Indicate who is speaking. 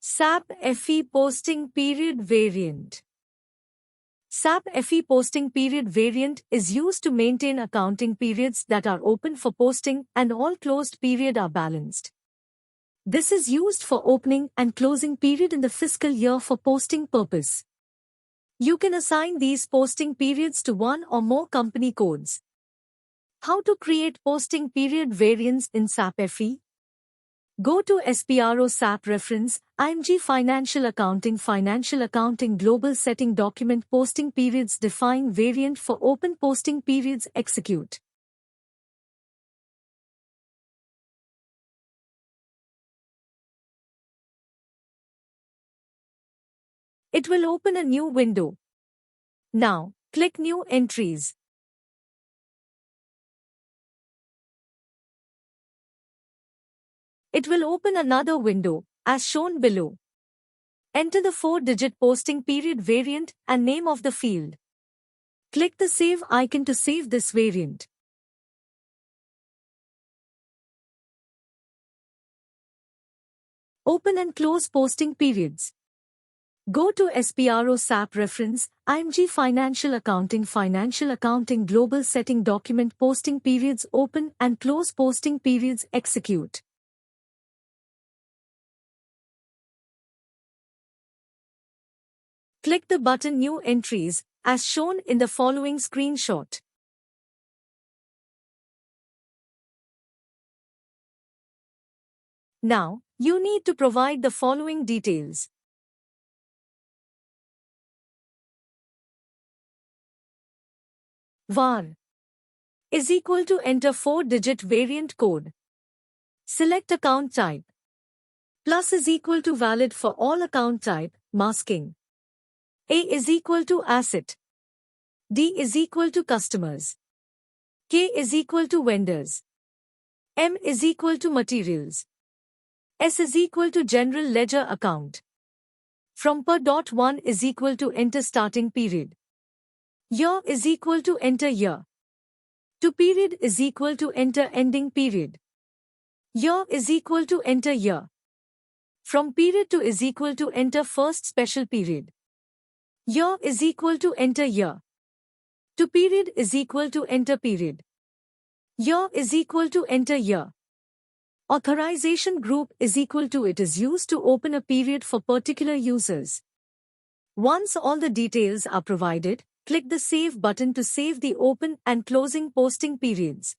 Speaker 1: SAP FE Posting Period Variant. SAP FE Posting Period Variant is used to maintain accounting periods that are open for posting and all closed period are balanced. This is used for opening and closing period in the fiscal year for posting purpose. You can assign these posting periods to one or more company codes. How to create posting period variants in SAP FE? Go to SPRO SAP Reference, IMG Financial Accounting Global Setting Document Posting Periods Define Variant for Open Posting Periods Execute. It will open a new window. Now, click New Entries. It will open another window, as shown below. Enter the 4-digit posting period variant and name of the field. Click the Save icon to save this variant. Open and close posting periods. Go to SPRO SAP Reference, IMG Financial Accounting Global Setting Document Posting Periods Open and Close Posting Periods Execute. Click the button New Entries, as shown in the following screenshot. Now, you need to provide the following details. var is equal to enter 4-digit variant code. Select account type. Plus is equal to valid for all account type, masking. A is equal to asset. D is equal to customers. K is equal to vendors. M is equal to materials. S is equal to general ledger account. From per.1 is equal to enter starting period. Year is equal to enter year. To period is equal to enter ending period. Year is equal to enter year. From period to is equal to enter first special period. Year is equal to enter year. To period is equal to enter period. Year is equal to enter year. Authorization group is equal to it is used to open a period for particular users. Once all the details are provided, click the Save button to save the open and closing posting periods.